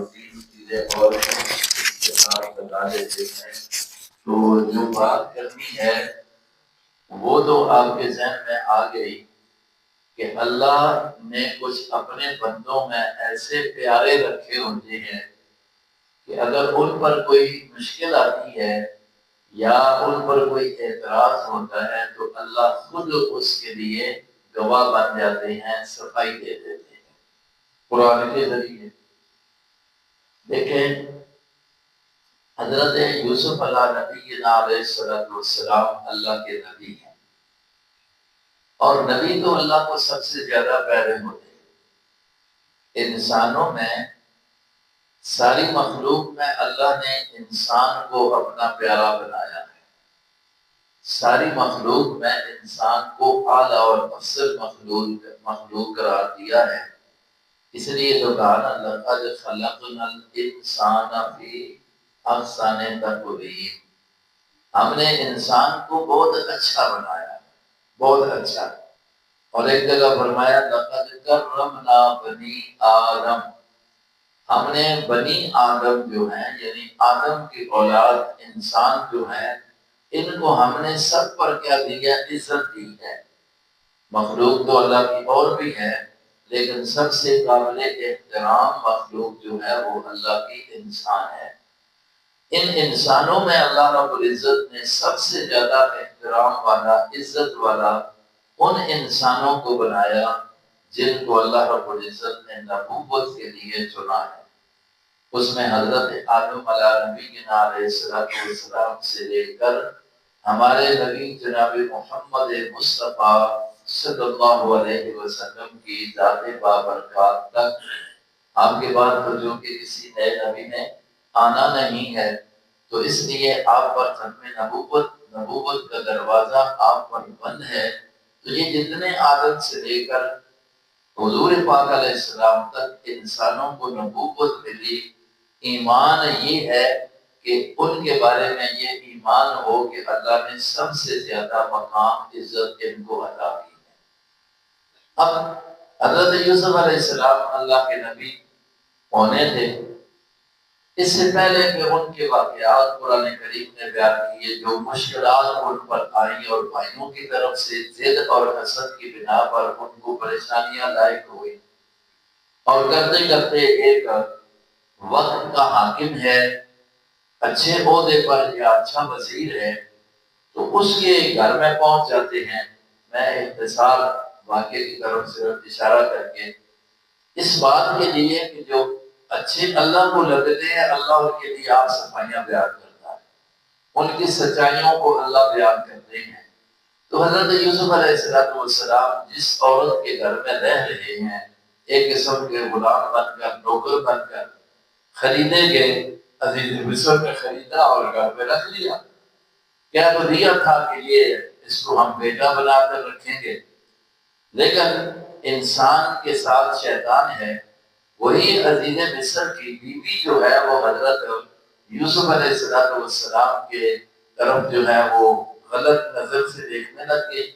تین چیزیں اور ہیں اس کے ساتھ بتا دیتے ہیں۔ تو جو بات کرنی ہے وہ تو آپ کے ذہن میں آ گئی کہ اللہ نے کچھ اپنے بندوں میں ایسے پیارے رکھے ہوتے ہیں کہ اگر ان پر کوئی مشکل آتی ہے یا ان پر کوئی اعتراض ہوتا ہے تو اللہ خود اس کے لیے گواہ بن جاتے ہیں، صفائی دے دیتے ہیں قرآن کے ذریعے۔ دیکھیں حضرت یوسف علیہ علیہ السلام اللہ کے نبی ہیں، اور نبی تو اللہ کو سب سے زیادہ پیارے ہوتے ہیں۔ انسانوں میں ساری مخلوق میں اللہ نے انسان کو اپنا پیارا بنایا ہے، ساری مخلوق میں انسان کو اعلیٰ اور افضل مخلوق قرار دیا ہے۔ اس لیے تو کہا لقد خلقنا الانسان فی احسن تقویم، ہم نے انسان کو بہت اچھا بنایا ہے، بہت اچھا۔ اور ایک جگہ فرمایا لقد کرمنا بنی آدم، ہم نے بنی آدم جو ہیں یعنی آدم کی اولاد انسان جو ہیں ان کو ہم نے سب پر کیا دیا؟ عزت دی ہے۔ مخلوق تو اللہ کی اور بھی ہے لیکن سب سے قابل احترام مخلوق جو ہے وہ اللہ کی انسان ہے۔ ان انسانوں میں اللہ رب العزت نے سب سے زیادہ احترام والا، عزت والا ان انسانوں کو بنایا جن کو اللہ رب العزت نے نبوت کے لیے چنا ہے۔ اس میں حضرت آدم علیہ السلام سے لے کر ہمارے نبی جناب محمد مصطفیٰ صلی اللہ علیہ وسلم کی ذات بابرکات تک، آپ کے بعد تو جو کہ کسی نئے نبی نے آنا نہیں ہے، تو اس لیے آپ پر ختم نبوت کا دروازہ آپ پر بند ہے۔ تو یہ جتنے آدم سے لے کر حضور پاک علیہ السلام تک انسانوں کو نبوت ملی، ایمان یہ ہے کہ ان کے بارے میں یہ ایمان ہو کہ اللہ نے سب سے زیادہ مقام عزت ان کو عطا کی ہے۔ اب حضرت یوسف علیہ السلام اللہ کے نبی ہونے تھے، اس سے پہلے کہ ان کے واقعات قرآن کریم نے بیان کیے، جو مشکلات ان پر آئیں اور بھائیوں کی طرف سے ضد اور حسد کی بنا پر ان کو پریشانیاں لاحق ہوئی، اور کرتے کرتے ایک وقت کا حاکم ہے، اچھے عہدے پر یا اچھا وزیر ہے، تو اس کے گھر میں پہنچ جاتے ہیں۔ میں اختصار واقعے کی طرف صرف اشارہ کر کے اس بات کے لیے کہ جو اچھے اللہ کو لگتے ہیں اللہ ان کے لیے آپ صفائیاں بیان کرتا ہے، ان کی سچائیوں کو اللہ بیان کرتے ہیں۔ تو حضرت یوسف علیہ السلام جس عورت کے گھر میں رہ رہے ہیں، ایک قسم کے غلام بن کر، نوکر بن کر خریدے گئے، عزیز مصر میں خریدا اور گھر پہ رکھ لیا۔ کیا تو دیا تھا کہ یہ اس کو ہم بیٹا بنا کر رکھیں گے، لیکن انسان کے ساتھ شیطان ہے۔ وہی عزیز مصر کی بیوی جو ہے وہ حضرت یوسف علیہ السلام کے طرف جو ہے وہ غلط نظر سے دیکھنے لگ گئی،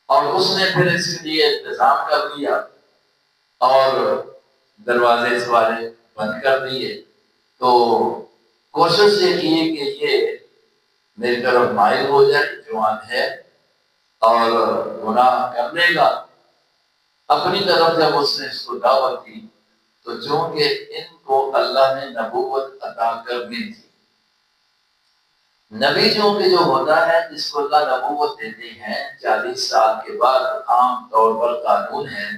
اور اس نے پھر اس کے لیے انتظام کر لیا اور دروازے والے بند کر دیے۔ تو کوشش یہ کی کہ یہ میری طرف مائل ہو جائے، جوان ہے اور گناہ کر لے گا۔ اپنی طرف جب اس نے اس کو دعوت دی تو چونکہ ان کو اللہ نے نبوت عطا کر دی تھی، نبی جو ہوتا ہے جس کو اللہ نبوت دیتے ہیں 40 سال کے بعد عام طور پر قانون ہے،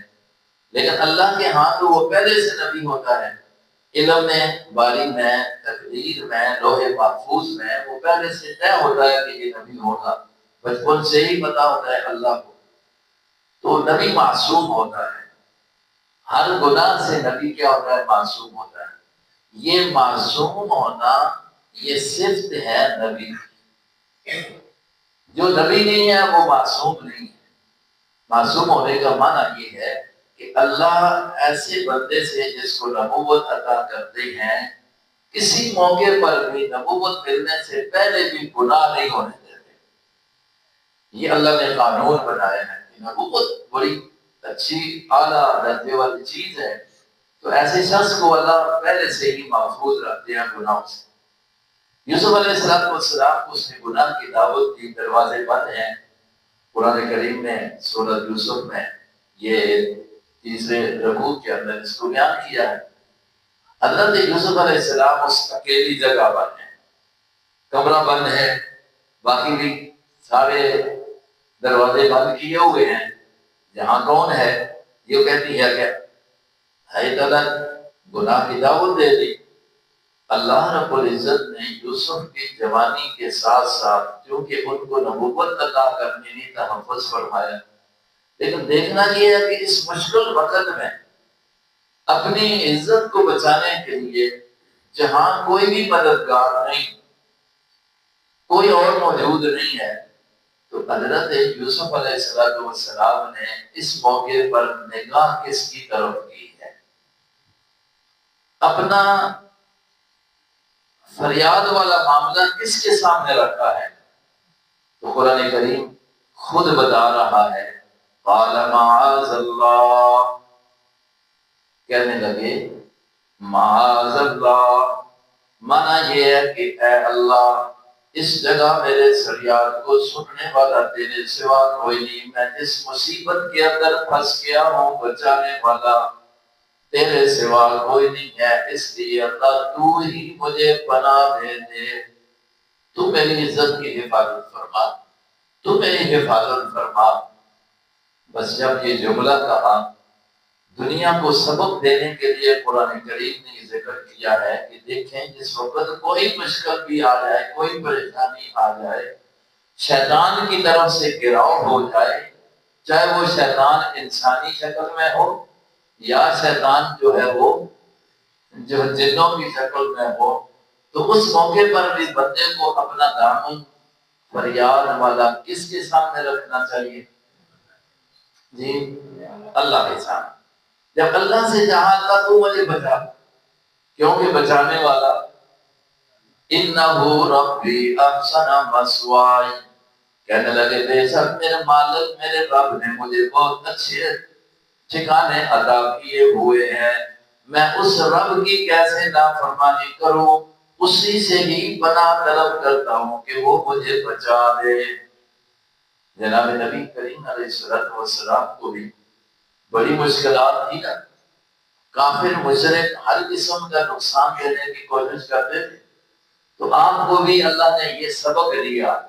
لیکن اللہ کے ہاں تو وہ پہلے سے نبی ہوتا ہے، علم میں، باری میں، تقدیر میں، لوح محفوظ میں وہ پہلے سے طے ہوتا ہے کہ یہ نبی ہوگا، بچپن سے ہی پتا ہوتا ہے اللہ کو۔ تو نبی معصوم ہوتا ہے، ہر گناہ سے نبی کیا ہوتا ہے؟ معصوم ہوتا ہے۔ یہ معصوم ہونا یہ صفت ہے نبی، جو نبی نہیں ہے وہ معصوم نہیں ہے۔ معصوم ہونے کا معنی یہ ہے کہ اللہ ایسے بندے سے جس کو نبوت عطا کرتے ہیں کسی موقع پر بھی نبوت ملنے سے پہلے بھی گناہ نہیں ہونے دیتے۔ یہ اللہ نے قانون بنایا ہے کہ نبوت بڑی اچھی اعلیٰ درجے والی چیز ہے، تو ایسے شخص کو اللہ پہلے سے ہی محفوظ رکھتے ہیں گناہوں سے۔ یوسف علیہ السلام کو اس نے گناہ کی دعوت دی، دروازے بند ہیں۔ قرآن کریم نے سورۃ یوسف میں یہ تیسرے رکوع کے اندر اس کو بیان کیا ہے۔ حضرت یوسف علیہ السلام اس اکیلی جگہ پر ہیں، کمرہ بند ہے، باقی بھی سارے دروازے بند کیے ہوئے ہیں۔ یہاں کون ہے؟ یہ کہتی ہے کہ ہے تعالیٰ گناہ کی دعوت دے دی۔ اللہ رب العزت نے یوسف کی جوانی کے ساتھ ساتھ کیونکہ ان کو نبوت عطا کرنے کی تحفظ فرمایا، لیکن دیکھنا یہ ہے کہ اس مشکل وقت میں اپنی عزت کو بچانے کے لیے جہاں کوئی بھی مددگار نہیں، کوئی اور موجود نہیں ہے، تو حضرت یوسف علیہ السلام نے اس موقع پر نگاہ کس کی طرف کی ہے؟ اپنا فریاد والا معاملہ کس کے سامنے رکھا ہے؟ تو قرآن کریم خود بتا رہا ہے، قال معاذ اللہ، کہنے لگے معاذ اللہ، معنی یہ ہے کہ اے اللہ اس جگہ میرے فریاد کو سننے والا تیرے سوا کوئی نہیں، میں اس مصیبت کے اندر پھنس گیا ہوں، بچانے والا تیرے سوا کوئی نہیں ہے، اس لیے اللہ تو ہی مجھے پناہ دے، تو میری عزت کی حفاظت فرما، تو میری حفاظت فرما۔ بس جب یہ جملہ کہا، دنیا کو سبق دینے کے لیے قرآن کریم نے یہ ذکر کیا ہے کہ دیکھیں جس وقت کوئی مشکل بھی آ جائے، کوئی پریشانی آ جائے، شیطان کی طرف سے گراؤ ہو جائے، چاہے وہ شیطان انسانی شکل میں ہو یا شیطان جو ہے وہ جو جنوں کی شکل میں ہو، تو اس موقع پر بھی بندے کو اپنا دامن فریاد والا کس کے سامنے رکھنا چاہیے؟ جی اللہ کے سامنے۔ جب اللہ سے کہا اللہ تو مجھے بچا، کیونکہ بچانے والا انہو ربی احسن مثوائی، کہنے لگے بے شک میرے مالک میرے رب نے مجھے بہت اچھے ٹھکانے عطا کیے ہوئے ہیں، میں اس رب کی کیسے نافرمانی کروں، اسی سے ہی پناہ طلب کرتا ہوں کہ وہ مجھے بچا دے۔ جناب نبی کریم علیہ السلام کو بھی بڑی مشکلات تھی نا، کافر مشرک ہر قسم کا نقصان دینے کی کوشش کرتے تھے، تو آپ کو بھی اللہ نے یہ سبق دیا۔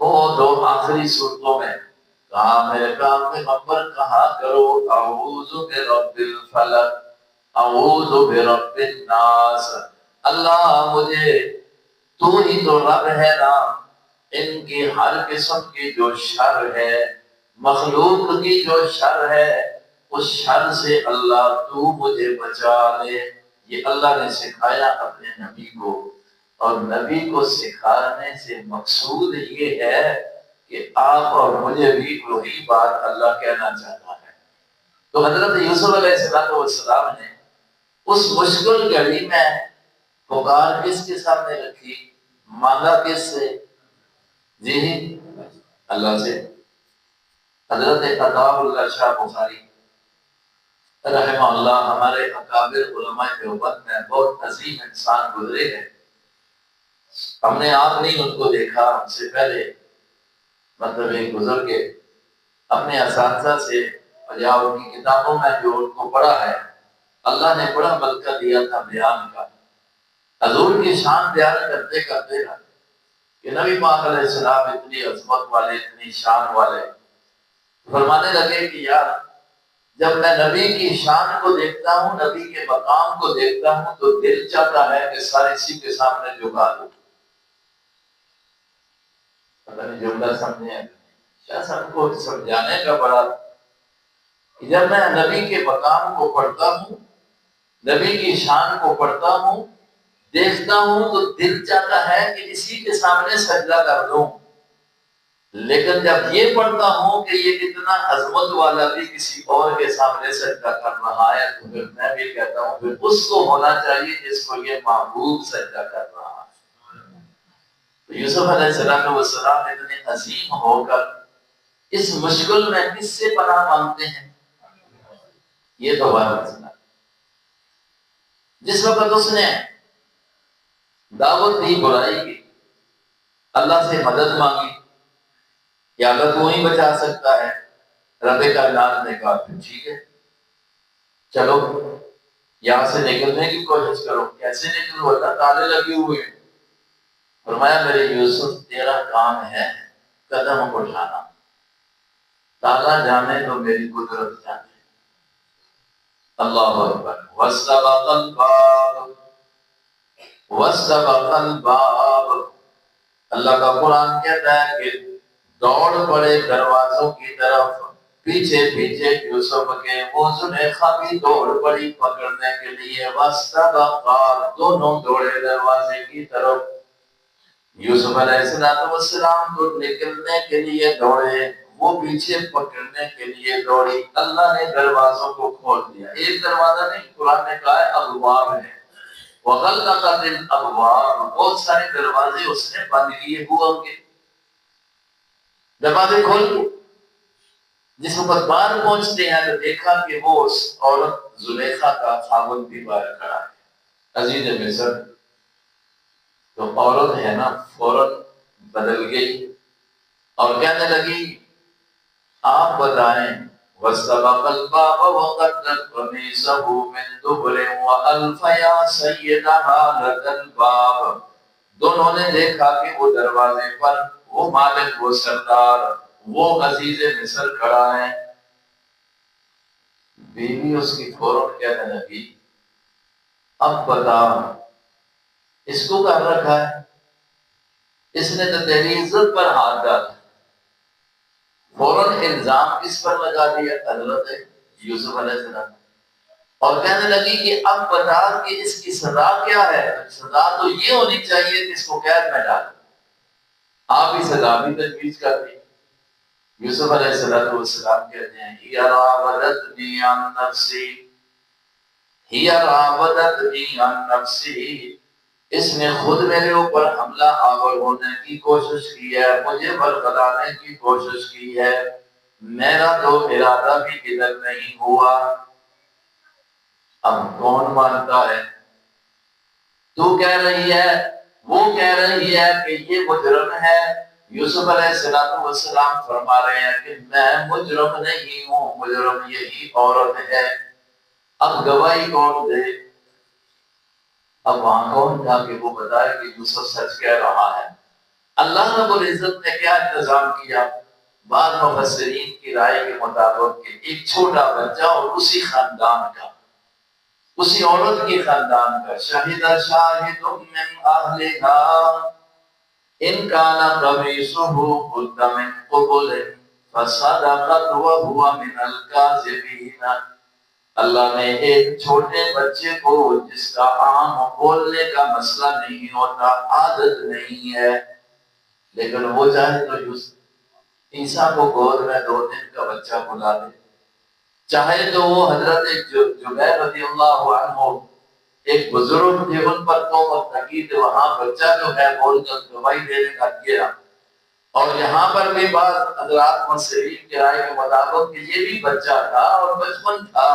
وہ دو آخری صورتوں میں کہا میرے کام میں مقبر کہا کرو اعوذ برب الفلق، اعوذ برب الناس، اللہ مجھے تو ہی تو رب ہے نا، ان کی ہر قسم کی جو شر ہے، مخلوق کی جو شر ہے، اس شر سے اللہ تو مجھے بچا لے۔ یہ اللہ نے سکھایا اپنے نبی کو، اور نبی کو سکھانے سے مقصود یہ ہے کہ آپ اور مجھے بھی وہی بات اللہ کہنا چاہتا ہے۔ تو حضرت یوسف علیہ السلام نے اس مشکل گھڑی میں پکار کس کے سامنے رکھی، مانگا کس سے؟ جی اللہ سے۔ حضرت عطا اللہ شاہ بخاری رحمہ اللہ ہمارے اکابر علماء دیوبند میں بہت عظیم انسان گزرے ہیں، ہم نے آپ نہیں ان کو دیکھا، ہم سے پہلے مطلب ایک گزر کے اپنے اساتذہ سے یا ان کی کتابوں میں جو ان کو پڑھا ہے، اللہ نے بڑا ملکہ دیا تھا بیان کا۔ حضور کی شان بیان کرتے کرتے کہ نبی پاک علیہ السلام اتنی عظمت والے، اتنی شان والے، فرمانے لگے کہ یار جب میں نبی کی شان کو دیکھتا ہوں، نبی کے مقام کو دیکھتا ہوں، تو دل چاہتا ہے کہ سارے اسی کے سامنے جھکا دوں۔ پتہ نہیں جملہ سمجھے، شاید سب کو سمجھانے کا بڑا، جب میں نبی کے مقام کو پڑھتا ہوں، نبی کی شان کو پڑھتا ہوں، دیکھتا ہوں، تو دل چاہتا ہے کہ اسی کے سامنے سجدہ کر دوں، لیکن جب یہ پڑھتا ہوں کہ یہ اتنا عظمت والا بھی کسی اور کے سامنے سجدہ کر رہا ہے، تو پھر میں بھی کہتا ہوں پھر اس کو ہونا چاہیے جس کو یہ محبوب سجدہ کر رہا ہے۔ تو یوسف علیہ السلام اتنے عظیم ہو کر اس مشکل میں کس سے پناہ مانگتے ہیں؟ یہ تو بڑا مسئلہ۔ جس وقت اس نے دعوت دی برائی کی، اللہ سے مدد مانگی کہ اللہ تو ہی بچا سکتا ہے، رب کائنات نے کہا ٹھیک ہے چلو یہاں سے نکلنے کی کوشش کرو۔ کیسے نکلو؟ اللہ تالے لگے ہوئے ہیں۔ فرمایا میرے یوسف تیرا کام ہے قدم اٹھانا، تالا جانے تو میری قدرت جانے۔ اللہ اکبر۔ واستبق الباب واستبق الباب، اللہ کا قرآن کہتا ہے کہ دوڑ پڑے دروازوں کی طرف، پیچھے پیچھے یوسف کے وہ زلیخا بھی دوڑ پڑی پکڑنے کے لیے۔ واستبقا، دونوں دوڑے دروازے کی طرف۔ یوسف علیہ السلام تو نکلنے کے لیے دوڑے، وہ پیچھے پکڑنے کے لیے دوڑی۔ اللہ نے دروازوں کو کھول دیا۔ ایک دروازہ نہیں، قرآن نے کہا ہے ابواب ہے، وغلقت الابواب، بہت سارے دروازے اس نے بند کیے ہوئے کے دروازے کھول کے جس وقت باہر پہنچتے ہیں تو دیکھا کہ وہ اس عورت زلیخا کا خاوند بھی باہر کھڑا ہے۔ عزیز مصر، تو عورت ہے نا فوراً بدل گئی اور کہنے لگی آپ بتائیں۔ واستبق الباب وقدت قميصه من دبر والف يا سيدها لدى الباب، دونوں نے دیکھا کہ وہ دروازے پر وہ مالک، وہ سردار، وہ عزیز مصر کھڑا ہے۔ بیوی اس کی فوراً کہنے لگی اب بتا اس کو کر رکھا ہے، اس نے تو تیری عزت پر ہاتھ ڈالا۔ فوراً الزام کس پر لگا دیا؟ حضرت یوسف علیہ السلام، اور کہنے لگی کہ اب بتا کہ اس کی سزا کیا ہے؟ سزا تو یہ ہونی چاہیے کہ اس کو قید میں ڈالو۔ آپ ہی سزا بھی تجویز کر دی۔ یوسف علیہ السلام کہتے ہیں ہی راودتنی عن نفسی، ہی راودتنی عن نفسی، اس نے خود میرے اوپر حملہ آور ہونے کی کوشش کی ہے، مجھے برگلانے کی کوشش کی ہے، میرا تو ارادہ بھی ادھر نہیں ہوا۔ اب کون مانتا ہے؟ تو کہہ رہی ہے، وہ کہہ رہی ہے کہ یہ مجرم ہے۔ یوسف علیہ السلام فرما رہے ہیں کہ میں مجرم نہیں ہوں، مجرم یہی عورت ہے۔ اب گواہی کون دے؟ اب وہاں کون تھا کہ وہ بتائے کہ یوسف سچ کہہ رہا ہے؟ اللہ رب العزت نے کیا انتظام کیا؟ بعض مفسرین کی رائے کے مطابق کہ ایک چھوٹا بچہ اور اسی خاندان کا، اسی عورت کی خاندان کا، شہید شاہد من اہلها ان کان قمیصه قد من قبل فصدقت وهو من الكاذبین، اللہ نے ایک چھوٹے بچے کو جس کا عام بولنے کا مسئلہ نہیں ہوتا، عادت نہیں ہے، لیکن وہ چاہے تو عیسیٰ کو گود میں 2 دن کا بچہ بلا دے، چاہے تو وہ حضرت جبیر رضی اللہ عنہ ایک بزرگ تھے ان پر تہمت لگی تھی، وہاں بچہ جو ہے بول کر گواہی دینے کا کیا، اور یہاں پر بھی بعض حضرات مفسرین کی رائے کے مطابق کہ یہ بھی بچہ تھا اور بچپن تھا،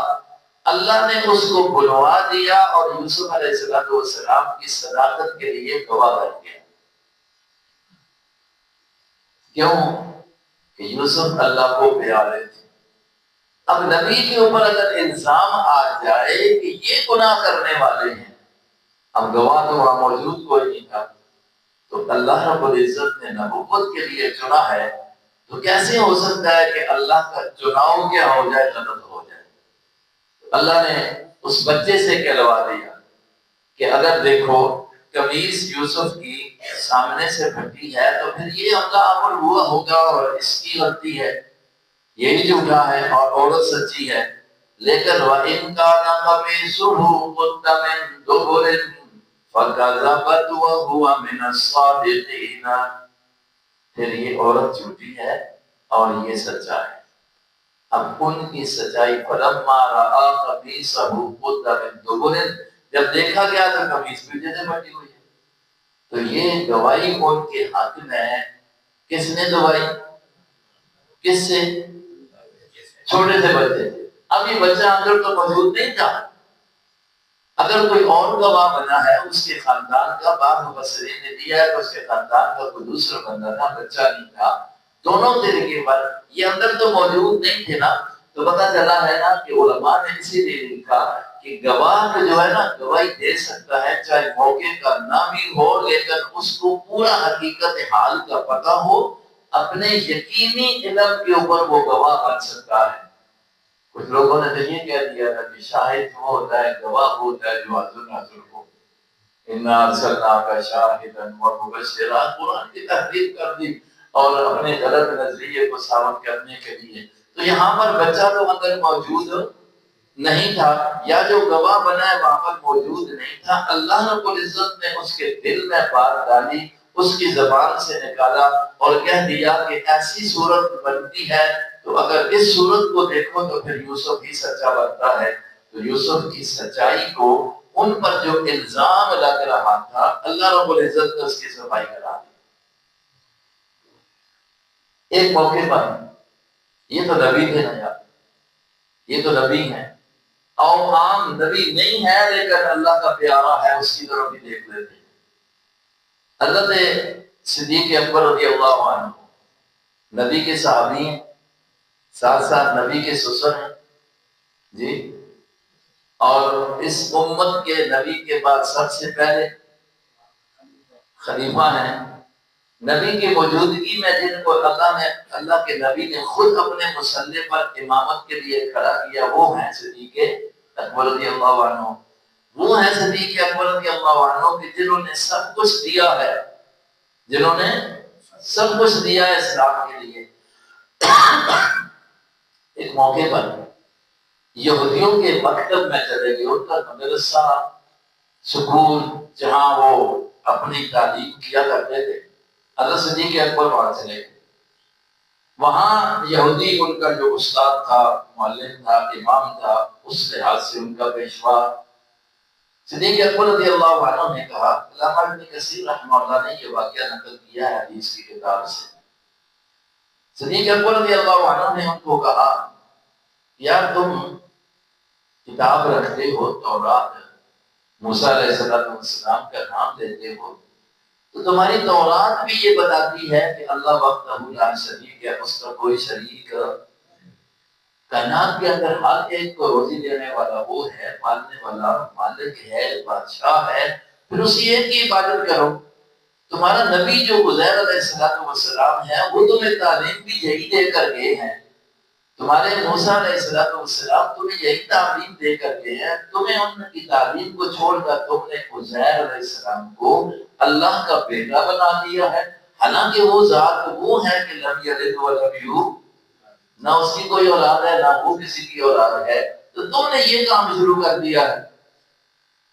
اللہ نے اس کو بلوا دیا اور یوسف علیہ السلام کی صداقت کے لیے گواہ بن گیا۔ کیوں؟ کہ یوسف اللہ کو پیارے تھے۔ اب نبی کے اوپر اگر الزام آ جائے کہ یہ گناہ کرنے والے ہیں، اب گواہ تو وہاں موجود کوئی نہیں تھا، تو اللہ رب العزت نے نبوت کے لیے چنا ہے، تو کیسے ہو سکتا ہے کہ اللہ کا چناؤ کیا ہو جائے، غلط ہو جائے؟ اللہ نے اس بچے سے کہلوا دیا کہ اگر دیکھو قمیص یوسف کی سامنے سے پھٹی ہے تو پھر یہ اللہ عمل ہوا ہوگا اور اس کی غلطی ہے، یہی جھوٹا ہے اور عورت سچی ہے، لیکن وَإِنْ كَانَ قَمِيصُهُ قُدَّ مِن دُبُرٍ فَكَذَبَتْ وَهُوَ مِنَ الصَّادِقِينَ، پھر یہ عورت جھوٹی ہے اور یہ سچا ہے۔ اب ان کی سچائی فَلَمَّا رَأَىٰ قَمِيصَهُ قُدَّ مِن دُبُرٍ، جب دیکھا گیا تو قمیص پیچھے سے پھٹی ہوئی ہے، تو یہ گواہی ان کے حق میں ہے۔ کس نے گواہی؟ کس سے؟ چھوٹے سے بچے سے۔ اب یہ بچہ اندر تو موجود نہیں تھا، اگر کوئی اور گواہ بنا ہے اس کے خاندان کا، بعض مفسرین نے دیا ہے کہ اس کے خاندان کا کوئی دوسرا بندہ تھا، بچہ نہیں تھا، دونوں طریقے پر یہ اندر تو موجود نہیں تھے نا، تو پتہ چلا ہے نا کہ علماء نے اسی لیے لکھا کہ گواہ جو ہے نا گواہی دے سکتا ہے چاہے موقع کا نہ بھی ہو، لیکن اس کو پورا حقیقت حال کا پتہ ہو، اپنے یقینی علم کے اوپر وہ گواہ بن سکتا ہے۔ کچھ لوگوں نے تو یہ کہہ دیا تھا کہ شاہد وہ ہوتا ہے، گواہ ہوتا ہے جو حاضر ناظر ہو۔ اِنَّا أَرْسَلْنَاكَ شَاهِدًا وَمُبَشِّرًا، قرآن کی تحریف کر دی اور اپنے غلط نظریے کو ثابت کرنے کے لیے۔ تو یہاں پر بچہ تو اندر موجود نہیں تھا، یا جو گواہ بنا ہے وہاں پر موجود نہیں تھا، اللہ رب العزت نے اس کے دل میں بات ڈالی، اس کی زبان سے نکالا اور کہہ دیا کہ ایسی صورت بنتی ہے، تو اگر اس صورت کو دیکھو تو پھر یوسف ہی سچا بنتا ہے۔ تو یوسف کی سچائی کو، ان پر جو الزام لگ رہا تھا، اللہ رب العزت نے اس کی صفائی کرا دی۔ ایک موقع پر یہ تو نبی تھے نا یار، یہ تو نبی ہیں، اور عام نبی نہیں ہے لیکن اللہ کا پیارا ہے، اس کی طرف بھی دیکھ لیتے ہیں۔ حضرت صدیق اکبر رضی اللہ عنہ نبی کے صحابی ہیں، ساتھ ساتھ نبی کے سسر ہیں جی، اور اس امت کے نبی کے بعد سب سے پہلے خلیفہ ہیں۔ نبی کی موجودگی میں جن کو اللہ کے نبی نے خود اپنے مصلی پر امامت کے لیے کھڑا کیا، وہ ہیں صدیق اکبر رضی اللہ عنہ۔ وہ ہیں صدیق اکبر رضی اللہ عنہ کہ جنہوں نے سب کچھ دیا ہے، جنہوں نے سب کچھ دیا ہے اسلام کے لیے۔ ایک موقع پر یہودیوں کے مکتب میں چلے گئے، ان کا مدرسہ، سکول جہاں وہ اپنی تعلیم کیا کرتے تھے، حضرت صدیق اکبر وہاں چلے گئے۔ وہاں یہودی ان کا جو استاد تھا، معلم تھا، امام تھا، اس لحاظ سے ان کا پیشوا۔ صدیق اکبر رضی اللہ عنہ نے کہا، علامہ ابن کثیر رحمہ اللہ نے یہ واقعہ نقل کیا ہے حدیث کی کتاب سے۔ صدیق اکبر رضی اللہ عنہ نے ان کو کہا، یار تم کتاب رکھتے ہو تورات، موسیٰ علیہ السلام کا نام لیتے ہو، تو تمہاری تورات بھی یہ بتاتی ہے کہ اللہ وحدہ لا شریک ہے، اس کا کوئی شریک، کائنات کے اندر ہر ایک کو روزی دینے والا وہ ہے، پالنے والا مالک ہے، بادشاہ ہے، پھر اسی ایک کی عبادت کرو۔ تمہارا نبی جو عزیر علیہ السلام ہے، وہ تمہیں تعلیم بھی یہی دے کر گئے ہیں، تمہارے موسیٰ علیہ السلام تمہیں یہی تعلیم دے کر گئے ہیں، تمہیں ان کی تعلیم کو چھوڑ کر تم نے عزیر علیہ السلام کو اللہ کا بیٹا بنا دیا ہے، حالانکہ وہ ذات وہ ہے کہ لم یلد ولم یولد، نہ اس کی کوئی اولاد ہے نہ وہ کسی کی اولاد ہے، تو تم نے یہ کام شروع کر دیا ہے۔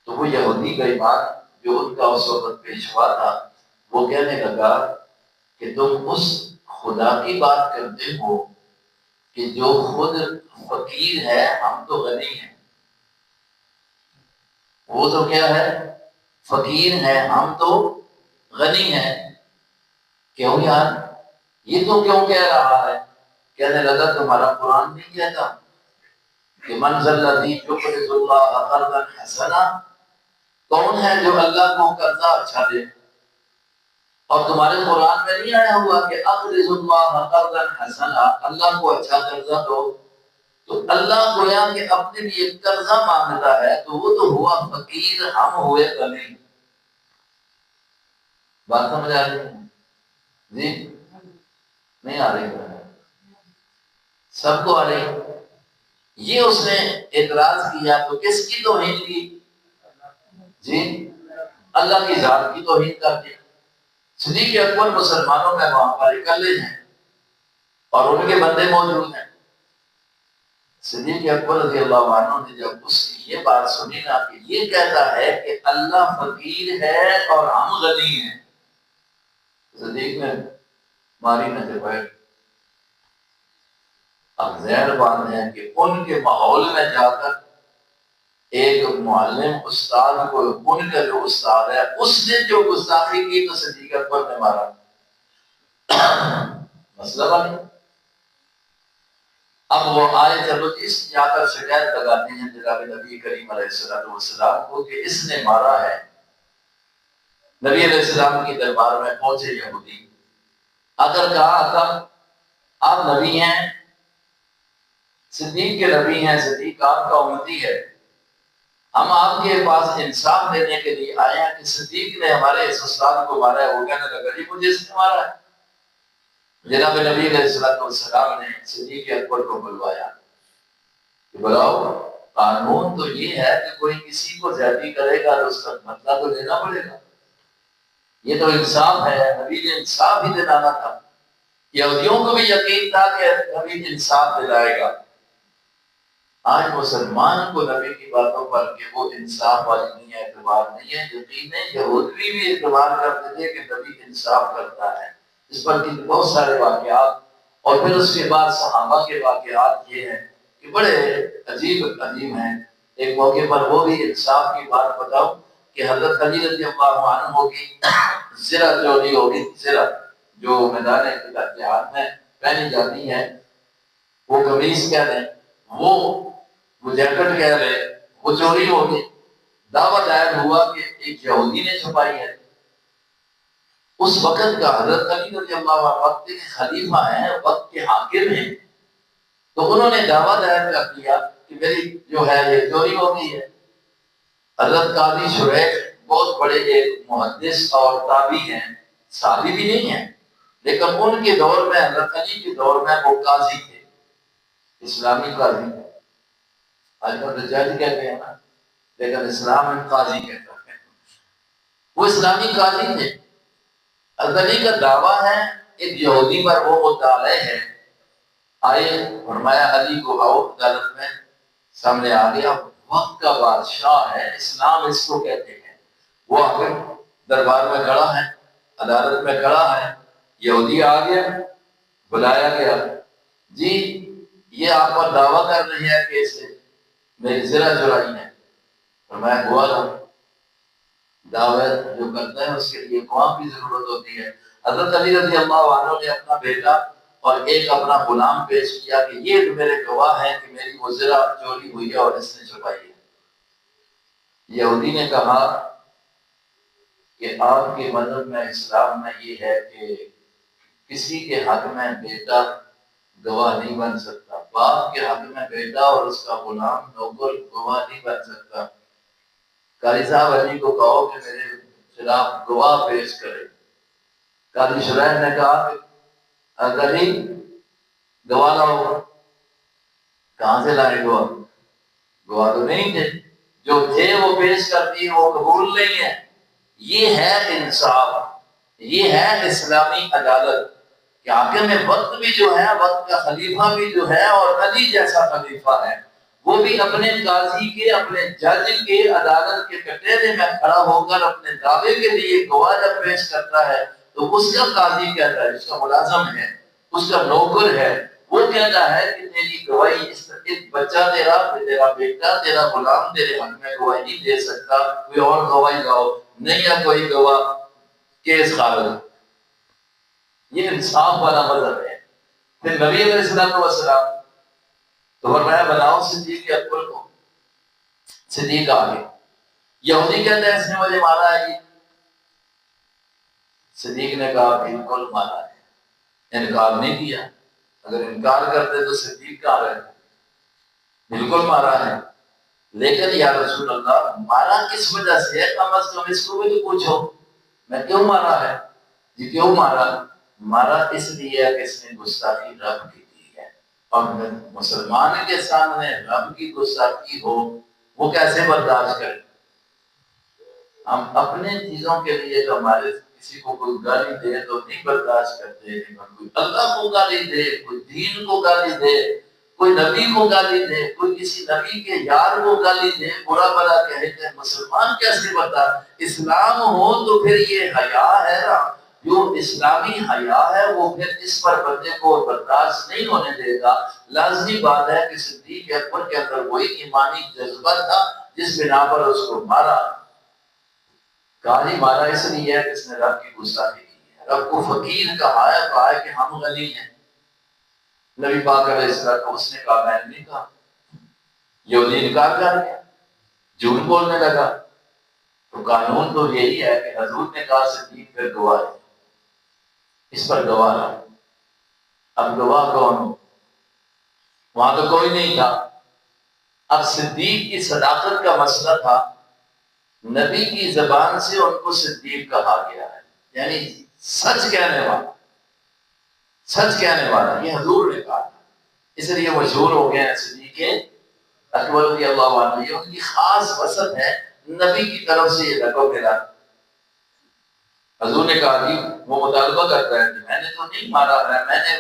تو وہ یہودی کا ایمان جو ان کا اس وقت پیشوا تھا، وہ کہنے لگا کہ تم اس خدا کی بات کرتے ہو کہ جو خود فقیر ہے، ہم تو غنی ہیں، وہ تو کیا ہے، فقیر ہے، ہم تو غنی ہیں، کیوں یار یہ تو کیوں کہہ رہا ہے؟ کہنے لگا تمہارا قرآن نہیں کہتا کہ من ذا الذی یقرض اللہ قرضا حسنا، کون ہے جو اللہ کو قرضہ اچھا دے؟ اور تمہارے قرآن میں نہیں آیا ہوا کہ اقرض اللہ قرضا حسنا، اللہ کو اچھا قرضہ دو؟ تو اللہ گویا کہ اپنے لیے قرضہ مانگتا ہے، تو وہ تو ہوا فقیر، ہم ہوئے غنی۔ بات سمجھ آ رہی ہے جی؟ نہیں آ رہی؟ سب کو آ رہی؟ یہ اس نے اعتراض کیا تو کس کی توہین کی جی؟ اللہ کی ذات کی توہین کر دی۔ صدیق اکبر مسلمانوں میں وہاں پر اکلے ہیں اور ان کے بندے موجود ہیں۔ صدیق اکبر رضی اللہ عنہ نے جب اس کی یہ بات سنی نا کہ یہ کہتا ہے کہ اللہ فقیر ہے اور ہم غنی ہیں، صدیق نے ماری نہ بیٹھ اب زہر باندھ ہے کہ ان کے ماحول میں جا کر ایک معلم استاد کو، ان کا جو استاد ہے اس نے جو گستاخی کی تو صدیق اکبر نے مارا، مسئلہ نہیں۔ اب وہ آئے چلو اس جا کر شکایت لگاتے ہیں جناب نبی کریم علیہ السلام کو کہ اس نے مارا ہے. نبی علیہ السلام کی دربار میں پہنچے یہودی. اگر کہا تھا آپ نبی ہیں، صدیق کے نبی ہیں، صدیق آپ کا امتی ہے، ہم آپ کے پاس انصاف دینے کے لیے آئے ہیں کہ صدیق نے ہمارے اس استاد کو مارا ہے. وہ کہنے لگا جی مجھے اس نے مارا ہے. جناب نبی علیہ السلام نے صدیق اکبر کو بلوایا کہ بلاؤ، قانون تو یہ ہے کہ کوئی کسی کو زیادتی کرے گا تو اس کا بدلہ تو لینا پڑے گا. یہ تو انصاف ہے، نبی نے انصاف ہی دلانا تھا. یہودیوں کو بھی یقین تھا کہ نبی انصاف دلائے گا. آج مسلمان کو نبی کی باتوں پر کہ وہ انصاف والی نہیں ہے، اعتبار نہیں ہے. یقین ہے یہودی بھی اعتبار کرتے تھے کہ نبی انصاف کرتا ہے. اس پر بہت سارے واقعات اور پھر اس کے بعد صحابہ کے واقعات یہ ہیں کہ بڑے عجیب عجیب ہیں. ایک موقع پر وہ بھی انصاف کی بات بتاؤں کہ حضرت علی رضی اللہ عنہ کی زرہ چوری ہوگی. زرہ جو میدان جہاد میں پہنی جاتی ہے، وہ قمیص کہہ دیں، وہ جیکٹ کہہ رہے، وہ چوری ہوگی. دعویٰ دائر ہوا کہ ایک یہودی نے چھپائی ہے. اس وقت کا حضرت علی رضی اللہ عنہ وقت کے خلیفہ ہیں، وقت کے حاکم ہیں، تو انہوں نے دعویٰ دائر کر دیا کہ میری جو ہے یہ چوری ہو گئی ہے. حضرت قاضی شریح بہت بڑے ایک محدث اور تابعی ہیں، صحابی بھی نہیں ہیں، لیکن ان کے دور میں، حضرت علی کے دور میں وہ قاضی تھے، اسلامی قاضی تھے. آج کل تو جج کہتے ہیں نا، لیکن اسلام میں قاضی کہتا ہے. وہ اسلامی قاضی تھے. حضرت علی کا دعویٰ ہے ایک یہودی پر وہ مطالع ہے. آئے فرمایا علی کو آؤ عدالت میں. سامنے آ گیا. وقت کا بادشاہ ہے، اسلام اس کو کہتے ہیں. وہ آ کر دربار میں کھڑا ہے، عدالت میں کھڑا ہے. یہودی آ گیا، بلایا گیا. جی یہ آپ پر دعویٰ کر رہی ہے کہ اس نے میری زرہ چرائی ہے. فرمایا گواہ لاؤ. دعویٰ جو کرتا ہے اس کے لیے گواہ کی ضرورت ہوتی ہے. حضرت علی رضی اللہ عنہ نے اپنا بیٹا اور ایک اپنا غلام پیش کیا کہ یہ میرے گواہ ہیں کہ میری وہ زرہ چوری ہوئی ہے اور اس نے چھپائی ہے. یہودی نے کہا کہ آپ کے مذہب میں، اسلام میں یہ ہے کہ کسی کے حق میں بیٹا گواہ نہیں بن سکتا، باپ کے حق میں بیٹا اور اس کا غلام نوکر گواہ نہیں بن سکتا. قاضی صاحب علی کو کہو کہ میرے خلاف گواہ پیش کرے. قاضی شریح نے کہا کہ علی گواہ لاؤ. کہاں سے لائے گواہ؟ گواہ تو نہیں تھے. جو تھے وہ پیش کر دیے، وہ قبول نہیں ہے. یہ ہے انصاف، یہ ہے اسلامی عدالت کہ حاکم وقت بھی جو ہے، وقت کا خلیفہ بھی جو ہے اور علی جیسا خلیفہ ہے، وہ بھی اپنے قاضی کے، اپنے جج کے، عدالت کے کٹہرے میں کھڑا ہو کر اپنے دعوے کے لیے گواہ جب پیش کرتا ہے تو اس کا قاضی کہتا ہے، اس کا ملازم ہے، اس کا نوکر ہے، وہ کہتا ہے کہ تیری گواہی ایک بچہ تیرا بیٹا، تیرا غلام تیرے حق میں گواہی نہیں دے سکتا، کوئی اور گواہی لاؤ. نہیں ہے کوئی گواہ، کیس خارج. یہ انصاف والا مذہب ہے. پھر نبی علیہ السلام تو فرمایا بناؤ صدیق اکبر کو. صدیق آگے. یہودی کہتے ہیں اس نے مجھے مارا ہے. صدیق نے کہا بالکل مارا ہے، انکار نہیں کیا. اگر انکار کرتے تو صدیق کہاں رہتے؟ بالکل مارا ہے. لیکن یا رسول اللہ مارا کس وجہ سے ہے؟ کم از کم اس کو بھی تو پوچھو میں کیوں مارا ہے. جی کیوں مارا؟ مارا اس لیے کہ اس نے گستاخی رب کی کی ہے. اور مسلمان کے سامنے رب کی گستاخی ہو وہ کیسے برداشت کرے؟ ہم اپنے چیزوں کے لیے جو ہمارے کسی کو کوئی گالی دے تو نہیں برداشت کرتے، کوئی اللہ کو گالی دے، کوئی دین کو گالی دے، کوئی نبی کو گالی دے، کوئی کسی نبی کے یار کو گالی دے، برا بلا کہے کہ مسلمان کیسے بتا؟ اسلام ہو تو پھر یہ حیا ہے نا، جو اسلامی حیا ہے وہ پھر اس پر بندے کو برداشت نہیں ہونے دے گا. لازمی بات ہے کہ صدیق اکبر کے اندر وہی ایمانی جذبہ تھا جس بنا پر اس کو مارا. قاضی مارا اس لیے ہے کہ اس نے رب کی گستاخی کی ہے. رب کو فقیر کہا ہے کہ ہم غنی ہیں. نبی پاک علیہ السلام کو اس نے کہا میں نے نہیں کہا، یہودی انکار کر گیا، جھوٹ بولنے لگا۔ تو قانون تو یہی ہے کہ حضور نے کہا صدیق پھر گواہ ہے، اس پر گواہ رہا۔ اب گواہ کون ہو؟ وہاں تو کوئی نہیں تھا۔ اب صدیق کی صداقت کا مسئلہ تھا، نبی کی زبان سے ان کو صدیق کہا گیا ہے، یعنی سچ کہنے والا، سچ کہنے والا، یہ حضور نے کہا تھا، اس لیے مشہور ہو گئے ہیں صدیق اکبر رضی اللہ عنہ۔ یہ ان کی خاص وصف ہے، نبی کی طرف سے یہ لقب ملا۔ حضور نے کہا کہ وہ مطالبہ کرتا ہے کہ میں نے تو نہیں مارا ہے، میں نے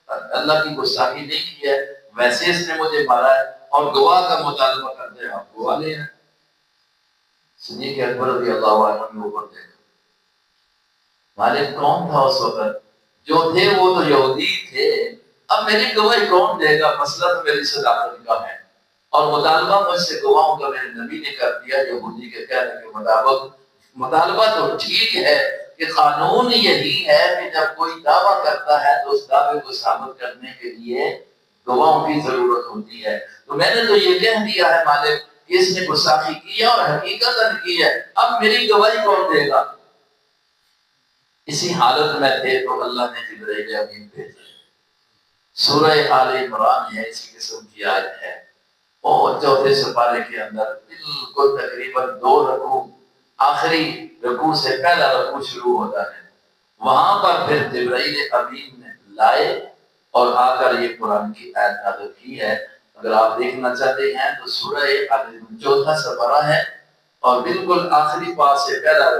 اللہ کی گستاخی نہیں کی ہے، ویسے اس نے مجھے مارا ہے، اور گواہ کا مطالبہ کرتے ہیں، آپ گواہ لے ہیں۔ صدیق اکبر رضی اللہ عنہ نے اوپر دیکھا، مالک کون تھا اس وقت؟ جو تھے وہ تو یہودی تھے، اب میری گواہی کون دے گا؟ مسئلہ تو میری صداقت کا ہے، اور مطالبہ مجھ سے گواہوں کا میرے نبی نے کر دیا یہودی کے کہنے کے مطابق۔ مطالبہ تو ٹھیک ہے کہ قانون یہی ہے کہ جب کوئی دعویٰ کرتا ہے تو اس دعوے کو ثابت کرنے کے لیے گواہوں کی ضرورت ہوتی ہے۔ تو میں نے تو یہ کہہ دیا ہے مالک کہ اس نے گستاخی کی ہے اور حقیقت کی ہے، اب میری گواہی کون دے گا؟ اسی حالت میں تھے تو اللہ نے جبرائیل امین بھیجا۔ سورہ آل عمران ہے، اسی قسم کی آیت ہے، اور چوتھے سپارے کے اندر بالکل تقریباً 2 رکوع، آخری رکوع سے پہلا رکوع شروع ہوتا ہے، وہاں پر پھر جبرائیل امین نے لائے اور آ کر یہ قرآن کی آیت نازل کی ہے۔ اگر آپ دیکھنا چاہتے ہیں تو سورہ آل عمران چوتھا سپارہ ہے، اور بالکل آخری پاس سے پہلا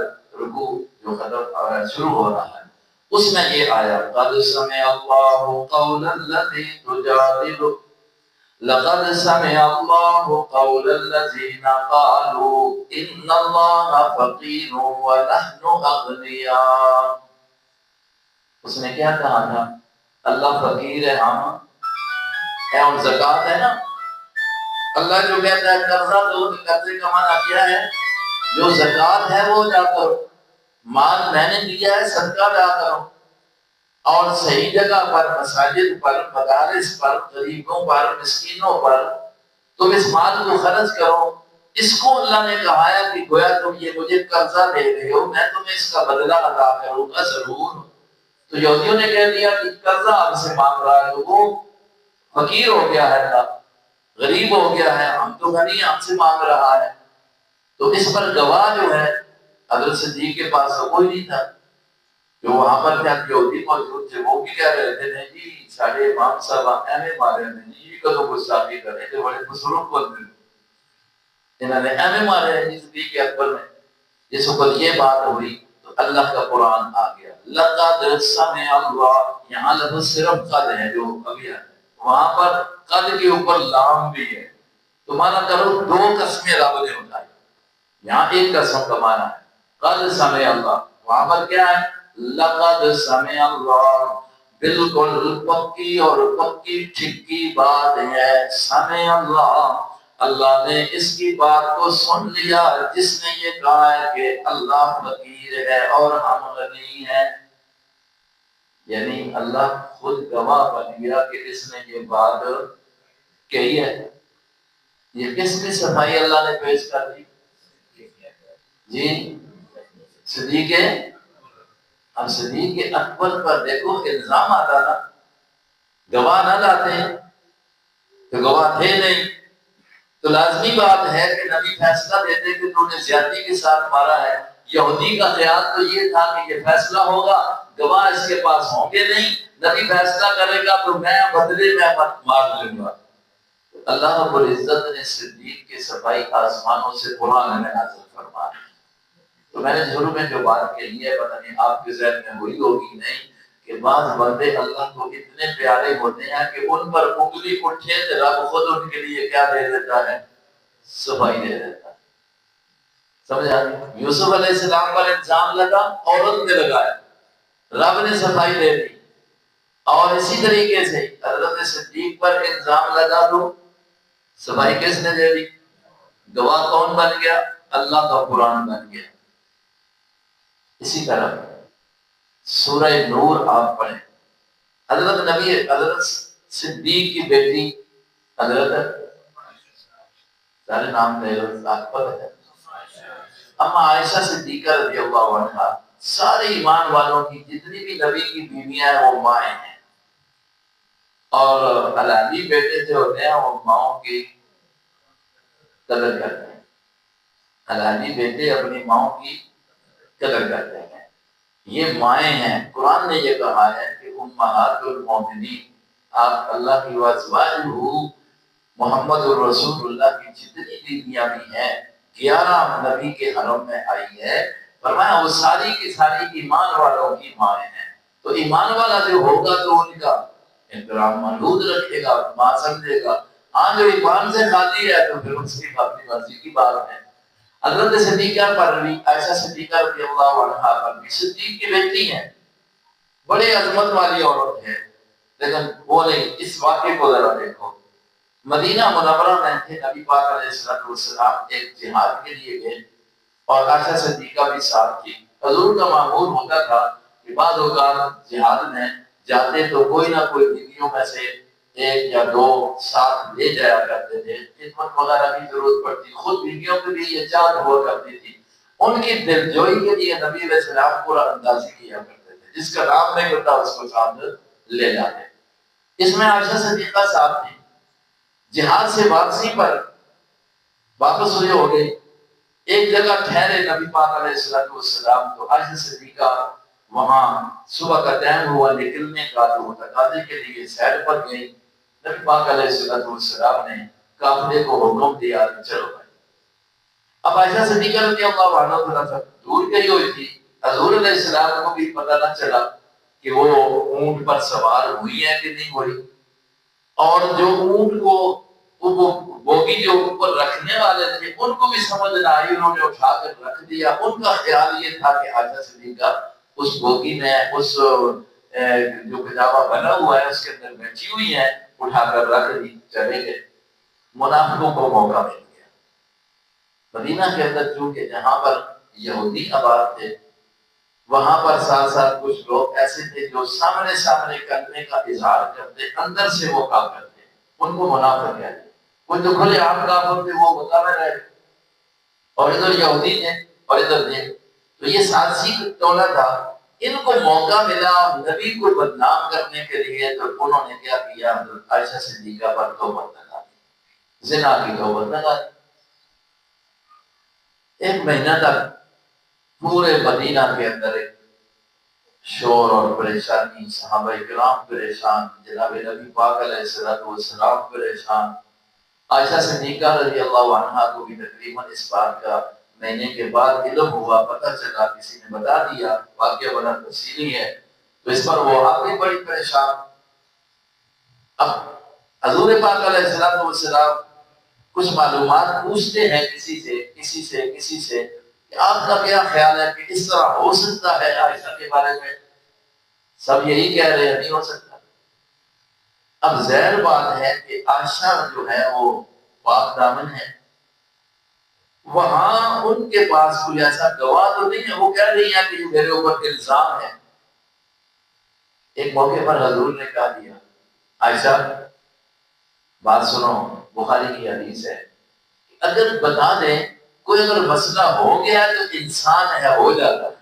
رکوع جو ختم شروع ہو رہا ہے، اس میں یہ آیا قد سمع اللہ قول الذی تجادل لقد سمع اللہ قول الذین قالوا ان اللہ فقیر ونحن اغنیاء۔ اس نے کیا کہا تھا؟ اللہ فقیر ہے، ہم ہے، اور زکوٰۃ ہے نا۔ اللہ جو کہتا ہے قرضہ دو، قرضے کا معنی کیا ہے؟ جو زکوٰۃ ہے وہ ادا کرو، مال میں نے دیا ہے صدقہ ادا کرو، اور صحیح جگہ پر، مساجد پر، مدارس پر، غریبوں پر، مسکینوں پر تم اس مال کو خرچ کرو۔ اس کو اللہ نے کہا ہے کہ گویا تم یہ مجھے قرضہ دے رہے ہو، میں تمہیں اس کا بدلہ ادا کروں گا ضرور۔ تو یہودیوں نے کہہ دیا کہ قرضہ آپ سے مانگ رہا ہے، تو وہ فقیر ہو گیا ہے، اللہ غریب ہو گیا ہے، ہم تو غنی ہم سے مانگ رہا ہے۔ تو اس پر گواہ جو ہے حضرت صدیق کے پاس تو کوئی نہیں تھا، جو وہاں پر تھے یہودی موجود تھے، وہ بھی کہہ رہے تھے نہیں جی سارے امام صاحب ایویں مارے ہیں جی، یہ کدو گستاخی کر رہے تھے، بڑے بزرگ بندے انہوں نے ایویں مارے ہیں جی صدیق اکبر میں۔ جس وقت یہ بات ہوئی تو اللہ کا قرآن آ گیا، لقد سمع اللہ، یہاں لفظ صرف قد ہے جو ابھی ہے، وہاں پر قد کے اوپر لام بھی ہے، تو مانا کرو 2 قسمیں رب نے اٹھائی، یہاں ایک قسم کا معنی ہے قد سمع اللہ، وہاں پر کیا ہے؟ لقد سمع اللہ، بالکل پکی اور پکی ٹھکی بات ہے، سمع اللہ، اللہ نے اس کی بات کو سن لیا، جس نے یہ کہا ہے کہ اللہ فقیر ہے اور ہم غنی ہیں، یعنی اللہ خود گواہ بن گیا کہ اس نے یہ بات کہی ہے۔ یہ کس کی صفائی اللہ نے پیش کر دی؟ جی صدیق، اب صدیق اکبر پر دیکھو الزام آتا نا، گواہ نہ لاتے ہیں تو گواہ تھے نہیں، تو لازمی بات ہے کہ نبی فیصلہ دیتے کہ تو نے زیادتی کے ساتھ مارا ہے۔ یہودی کا خیال تو یہ تھا کہ یہ فیصلہ ہوگا، گواہ اس کے پاس ہوں گے نہیں، نبی فیصلہ کرے گا تو میں بدلے میں مار لوں گا۔ اللہ رب العزت نے صدیق کی صفائی آسمانوں سے قرآن میں نازل فرمایا۔ تو میں نے شروع میں جو بات کہی ہے پتہ نہیں آپ کے ذہن میں ہوئی ہوگی نہیں، کہ بعض بندے اللہ کو اتنے پیارے ہوتے ہیں کہ ان پر انگلی اٹھے تو رب خود ان کے لیے کیا دے دیتا ہے؟ صفائی دے دیتا ہے۔ سمجھا؟ یوسف علیہ السلام پر الزام لگا، عورت نے لگایا، رب نے صفائی دے دی، اور اسی طریقے سے حضرت صدیق پر الزام لگا تو صفائی کس نے دے دی؟ گواہ کون بن گیا؟ اللہ کا قرآن بن گیا۔ اسی طرح سورہ نور آپ پڑھیں، حضرت صدیق کی بیٹی حضرت سارے نام لے لو آپ پتہ ہے اما عائشہ صدیقہ رضی اللہ عنہا، سارے ایمان والوں کی جتنی بھی نبی کی بیویاں ہیں وہ مائیں ہیں، اور حلالی بیٹے جو ہوتے ہیں وہ ماؤں کی قدر کرتے ہیں، حلالی بیٹے اپنی ماؤں کی قدر کرتے ہیں، یہ مائیں ہیں۔ قرآن نے یہ کہا ہے کہ امہات المومنین، آپ اللہ کی وازواجہ محمد الرسول اللہ کی جتنی بیویاں بھی ہیں 11 نبی کے حرم میں آئی ہے، فرمایا وہ ساری کی ساری ایمان والوں کی مائیں ہیں۔ تو ایمان والا جو ہوگا تو ان کا احترام محدود رکھے گا، ماں سمجھے گا۔ ہاں جو ایمان سے خالی ہے تو پھر اس کی اپنی مرضی کی بات ہے۔ حضرت صدیقہ پر بھی، عائشہ صدیقہ رضی اللہ عنہا پر بھی، صدیق کی بیٹی ہیں، بڑے عظمت والی عورت ہے، لیکن وہ نہیں۔ اس واقعے کو ذرا دیکھو، مدینہ منورہ میں تھے، نبی پاک علیہ السلام ایک جہاد کے لیے گئے اور عائشہ صدیقہ بھی ساتھ تھی۔ حضور کا معمول ہوتا تھا کہ بعض اوقات جہاد میں جاتے تو کوئی نہ کوئی بیویوں میں سے ایک یا دو ساتھ لے جایا کرتے تھے، خدمت وغیرہ کی ضرورت پڑتی، خود بیویوں کے بھی یہ چاہت ہوا کرتی تھی، ان کی دلجوئی کے لیے نبی علیہ السلام پورا اندازی کیا کرتے تھے، جس کا نام نہیں ہوتا اس کو ساتھ لے جاتے۔ اس میں عائشہ صدیقہ ساتھ تھی۔ جہاد سے واپسی پر واپس ہوئے ہو گئے، ایک جگہ ٹھہرے نبی پاک علیہ السلام، تو عائشہ صدیقہ وہاں صبح کا ٹائم ہوا نکلنے کا، تو وہ تقاضے کے لیے سیر پر گئی۔ نبی پاک علیہ السلام نے قافلے کو حکم دیا کہ چلو بھائی۔ اب عائشہ صدیقہ رضی اللہ عنہا تھوڑا سا دور گئی ہوئی تھی، حضور علیہ السلام کو بھی پتہ نہ چلا کہ وہ اونٹ پر سوار ہوئی ہے کہ نہیں ہوئی، اور جو اونٹ کو وہ بوگی جو اوپر رکھنے والے تھے ان کو بھی سمجھ نہ آئی، انہوں نے اٹھا کر رکھ دیا۔ ان کا خیال یہ تھا کہ عائشہ صدیقہ اس بوگی میں اس جو کتابہ بنا ہوا ہے اس کے اندر بیٹھی ہوئی ہے، اٹھا کر رکھ دی، چلے گئے۔ منافقوں کو موقع مل گیا۔ مدینہ کے اندر چونکہ جہاں پر یہودی آباد تھے، وہاں پر ساتھ ساتھ کچھ لوگ ایسے تھے جو سامنے سامنے کرنے کا اظہار کرتے، اندر سے وہ کافر تھے، ان کو منافق کہتے۔ وہ جو کھلے عام کافر تھے وہ مقابل رہے، اور ادھر یہودی تھے اور ادھر تھے، تو یہ سازشی ٹولہ تھا۔ ان کو موقع ملا نبی کو بدنام کرنے کے لیے، تو انہوں نے کیا کیا، حضرت عائشہ صدیقہ پر توبت لگا دی، زنا کی توبت لگا دی۔ ایک مہینہ تک پورے مدینہ کے اندر ایک شور اور پریشانی، صحابہ کرام پریشان، جناب نبی پاک علیہ السلام پریشان۔ عائشہ صدیقہ رضی اللہ عنہا کو بھی تقریباً اس بات کا مہینے کے بعد علم ہوا، پتہ چلا، کسی نے بتا دیا، واقعہ بڑا تفصیلی ہے، تو اس پر وہ آگے بڑی پریشان۔ اب حضور پاک علیہ السلام کچھ معلومات پوچھتے ہیں کسی سے کہ آپ کا کیا خیال ہے کہ اس طرح ہو سکتا ہے عائشہ کے بارے میں؟ سب یہی کہہ رہے ہیں نہیں ہو سکتا۔ اب ظاہر بات ہے کہ عائشہ جو ہے وہ پاک دامن ہے، وہاں ان کے پاس کوئی ایسا گواہ تو نہیں ہے، وہ کہہ رہی ہیں کہ یہ میرے اوپر الزام ہے۔ ایک موقع پر حضور نے کہا دیا، عائشہ بات سنو، بخاری کی حدیث ہے، اگر بتا دیں کوئی اگر مسئلہ ہو گیا تو انسان ہے، ہو جاتا ہے،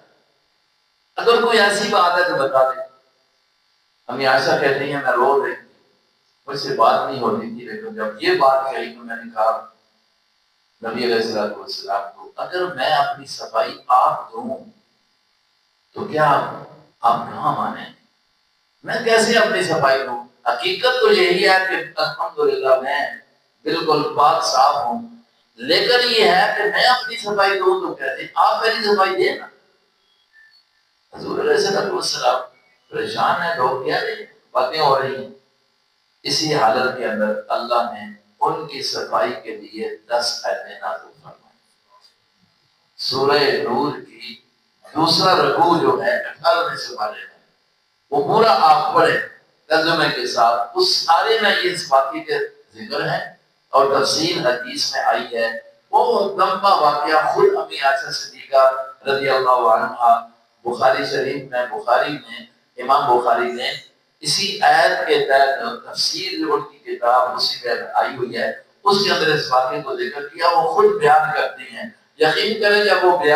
اگر کوئی ایسی بات ہے تو بتا دیں۔ ہمیں عائشہ کہتی ہیں میں رو رہی تھی، مجھ سے بات نہیں ہوتی تھی، لیکن جب یہ بات کہی تو میں نے کہا نبی علیہ السلام کو، اگر میں اپنی صفائی آپ دوں تو کیا آپ کہاں مانیں؟ میں کیسے اپنی صفائی دوں؟ حقیقت تو یہی ہے کہ الحمدللہ میں بالکل پاک صاف ہوں، لیکن یہ ہے کہ میں اپنی صفائی دوں تو کہتے آپ میری صفائی دیں نا۔ حضور علیہ السلام پریشان ہے، لوگ کہہ رہے ہیں، باتیں ہو رہی ہیں۔ اسی حالت کے اندر اللہ نے ان کی صفائی کے لیے 10 آیتیں نازل فرمائیں۔ سورہ نور کی دوسرا رکوع جو ہے 18ویں سپارے میں، وہ پورا آپ پڑھیں ترجمے کے ساتھ، اس سارے میں یہ اس واقعے کے ذکر ہے اور تفصیل حدیث میں آئی ہے۔ وہ لمبا واقعہ خود امی عائشہ صدیقہ رضی اللہ عنہا بخاری شریف میں، بخاری نے، امام بخاری نے اسی آیت کے تحت تفسیر جو ان کی کتاب اسی میں آئی ہوئی ہے، اس کے اندر اس واقعے کو ذکر کیا، وہ خود بیان کرتی ہیں۔ یقین کریں جب وہ بیان